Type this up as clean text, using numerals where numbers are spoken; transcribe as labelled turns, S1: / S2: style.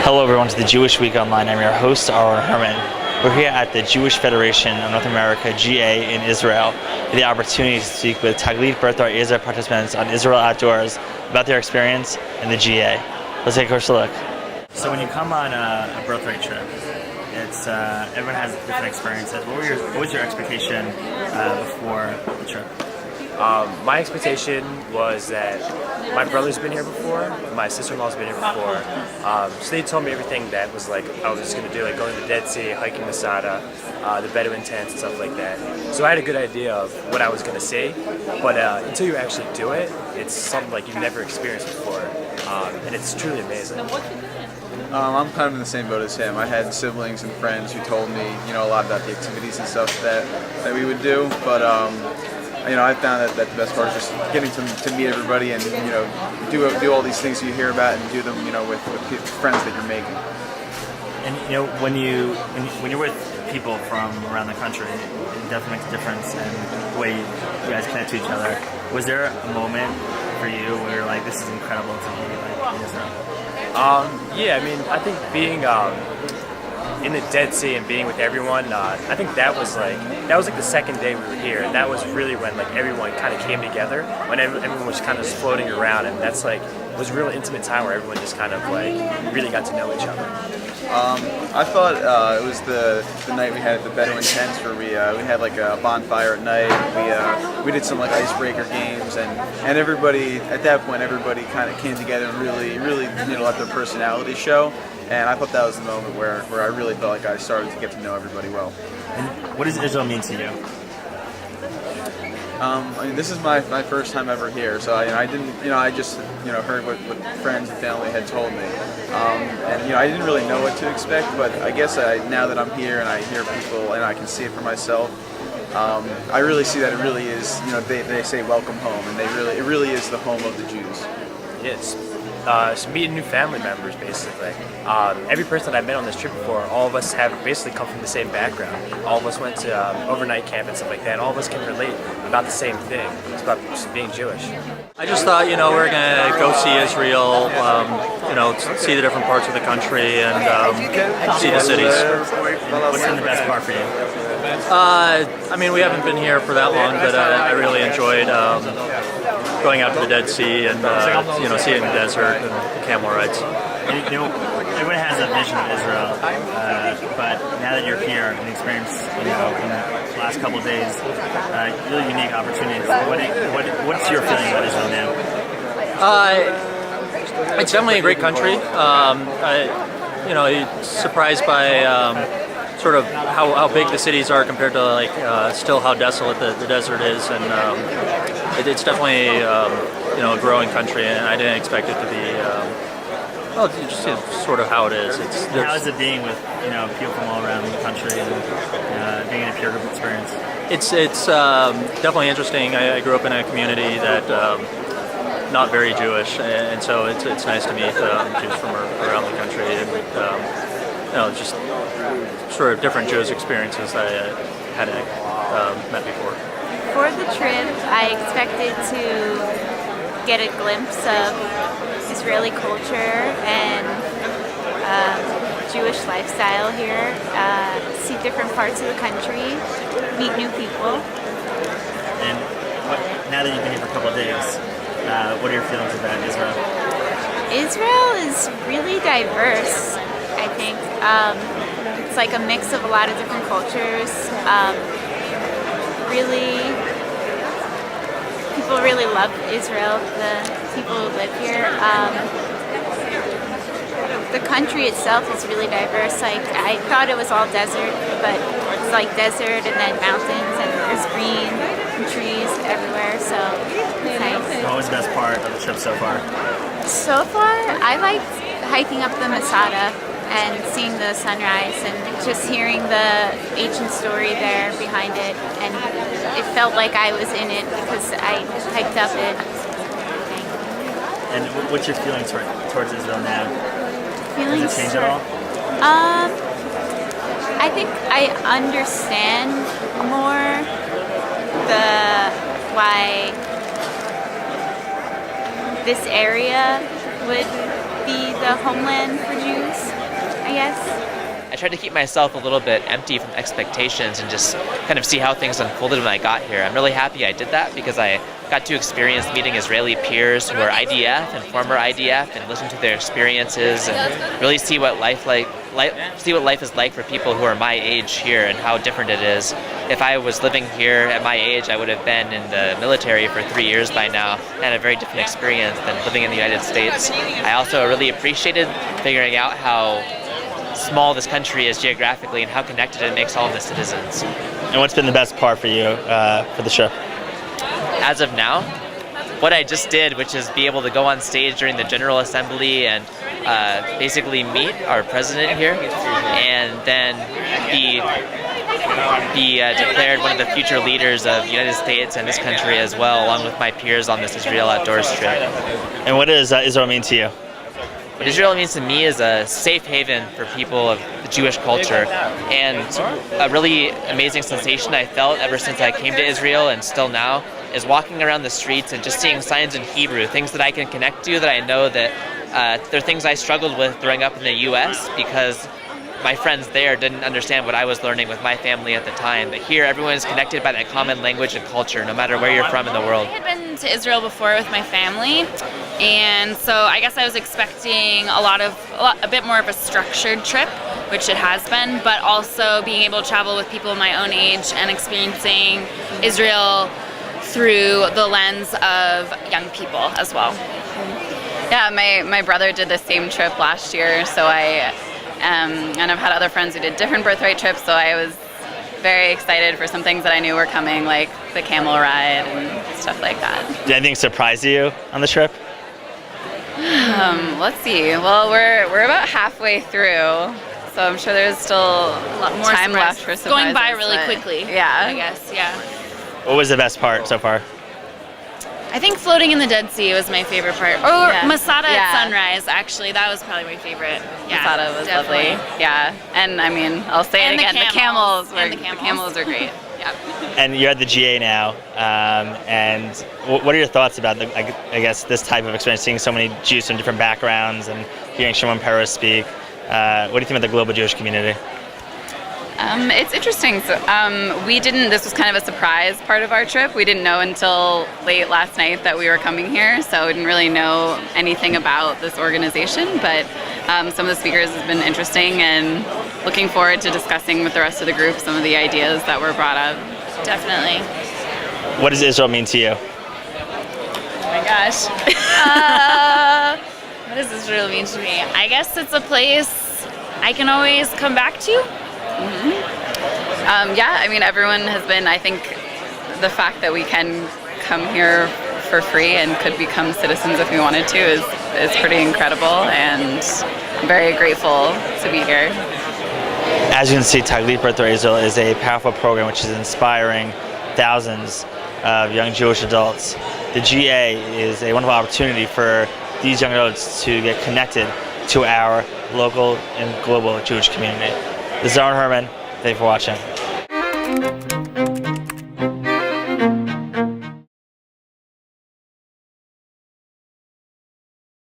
S1: Hello everyone to the Jewish Week Online. I'm your host, Aaron Herman. We're here at the Jewish Federation of North America GA in Israel for the opportunity to speak with Taglit-Birthright Israel participants on Israel Outdoors about their experience in the GA. Let's take a closer look. So when you come on a birthright trip, it's everyone has different experiences. What was your expectation before the trip?
S2: My expectation was that my brother's been here before, my sister-in-law's been here before, so they told me everything that was like I was going to do, like going to the Dead Sea, hiking Masada, the Bedouin tents and stuff like that. So I had a good idea of what I was going to see, but until you actually do it, it's something like you've never experienced before, and it's truly amazing.
S3: I'm kind of in the same boat as him. I had siblings and friends who told me, a lot about the activities and stuff that we would do, but I found that the best part is just getting to meet everybody and do all these things you hear about and do them with friends that you're making.
S1: And when you're with people from around the country, it definitely makes a difference in the way you guys connect to each other. Was there a moment for you where you're like, this is incredible to be like in Israel?
S2: Yeah, I mean, I think being in the Dead Sea and being with everyone, I think that was like the second day we were here, and that was really when like everyone kind of came together, when everyone was kind of just floating around, and that's like was a real intimate time where everyone just kind of like really got to know each other.
S3: I thought it was the night we had at the Bedouin tents where we had like a bonfire at night. We did some like icebreaker games, and everybody at that point everybody kind of came together and really let their personality show. And I thought that was the moment where I really felt like I started to get to know everybody well.
S1: And what does Israel mean to you?
S3: This is my first time ever here, so I just heard what friends and family had told me, and I didn't really know what to expect. But I guess now that I'm here and I hear people and I can see it for myself, I really see that it really is. They say welcome home, and it really is the home of the Jews.
S2: Yes. So meeting new family members, basically. Every person that I've met on this trip before, all of us have basically come from the same background. All of us went to overnight camp and stuff like that. All of us can relate about the same thing. It's about just being Jewish.
S4: I just thought, we're going to go see Israel, see the different parts of the country and see the cities.
S1: What's been the best part for you?
S4: We haven't been here for that long, but I really enjoyed going out to the Dead Sea and seeing the desert and the camel rides.
S1: And, everyone has a vision of Israel, but now that you're here and experience, in the last couple of days, really unique opportunities. What's your feeling about Israel now?
S4: It's definitely a great country. Surprised by sort of how big the cities are compared to still how desolate the desert is, and it's definitely a growing country, and I didn't expect it to be just sort of how it is.
S1: How is it being with people from all around the country and being in a peer group experience?
S4: It's definitely interesting. I grew up in a community that not very Jewish, and so it's nice to meet Jews from around the country, and just sort of different Jewish experiences that I hadn't met before.
S5: For the trip, I expected to get a glimpse of Israeli culture and Jewish lifestyle here, see different parts of the country, meet new people.
S1: And now that you've been here for a couple of days, what are your feelings about Israel?
S5: Israel is really diverse, I think. It's like a mix of a lot of different cultures. People really love Israel, the people who live here. The country itself is really diverse. I thought it was all desert, but it's like desert and then mountains, and there's green and trees everywhere, so it's nice.
S1: What was the best part of the trip so far?
S5: So far, I liked hiking up the Masada and seeing the sunrise and just hearing the ancient story there behind it, and it felt like I was in it because I hiked up it.
S1: And what's your feeling towards Israel now?
S5: Feelings?
S1: Has it changed at all?
S5: I think I understand more why this area would be the homeland for Jews. guess.
S6: I tried to keep myself a little bit empty from expectations and just kind of see how things unfolded when I got here. I'm really happy I did that because I got to experience meeting Israeli peers who are IDF and former IDF and listen to their experiences and really see what life is like for people who are my age here and how different it is. If I was living here at my age, I would have been in the military for 3 years by now and had a very different experience than living in the United States. I also really appreciated figuring out how small this country is geographically and how connected it makes all of the citizens.
S1: And what's been the best part for you for the trip?
S6: As of now, what I just did, which is be able to go on stage during the General Assembly and basically meet our president here, and then be declared one of the future leaders of the United States and this country as well, along with my peers on this Israel outdoors trip.
S1: And what does Israel mean to you?
S6: What Israel means to me is a safe haven for people of the Jewish culture, and a really amazing sensation I felt ever since I came to Israel and still now is walking around the streets and just seeing signs in Hebrew, things that I can connect to, that I know that they're things I struggled with growing up in the U.S. because my friends there didn't understand what I was learning with my family at the time. But here, everyone is connected by that common language and culture, no matter where you're from in the world.
S7: I had been to Israel before with my family, and so I guess I was expecting a bit more of a structured trip, which it has been, but also being able to travel with people my own age and experiencing Israel through the lens of young people as well.
S8: Yeah, my brother did the same trip last year, so and I've had other friends who did different birthright trips, so I was very excited for some things that I knew were coming, like the camel ride and stuff like that.
S1: Did anything surprise you on the trip?
S8: Let's see. Well, we're about halfway through, so I'm sure there's still a lot more time left for surprises.
S7: Going by really
S8: but
S7: quickly.
S8: Yeah,
S7: I guess. Yeah.
S1: What was the best part so far?
S7: I think floating in the Dead Sea was my favorite part. Or
S8: Yeah.
S7: Masada
S8: Yeah.
S7: at sunrise, actually. That was probably my favorite. Yeah,
S8: Masada was
S7: definitely.
S8: lovely. Yeah, and I mean, I'll say
S7: And
S8: it
S7: the
S8: again.
S7: camels.
S8: The
S7: And the
S8: camels are great. Yeah.
S1: And you're at the GA now, and what are your thoughts about, I guess, this type of experience, seeing so many Jews from different backgrounds and hearing Shimon Peres speak? What do you think about the global Jewish community?
S8: It's interesting. So, this was kind of a surprise part of our trip. We didn't know until late last night that we were coming here, so we didn't really know anything about this organization, but some of the speakers have been interesting, and looking forward to discussing with the rest of the group some of the ideas that were brought up.
S7: Definitely.
S1: What does Israel mean to you?
S7: Oh my gosh. What does this really mean to me? I guess it's a place I can always come back to.
S8: Yeah, I mean, everyone has been, I think, the fact that we can come here for free and could become citizens if we wanted to is pretty incredible, and I'm very grateful to be here.
S1: As you can see, Taglit-Birthright Israel is a powerful program which is inspiring thousands of young Jewish adults. The GA is a wonderful opportunity for these young adults to get connected to our local and global Jewish community. This is Aaron Herman. Thank you for watching.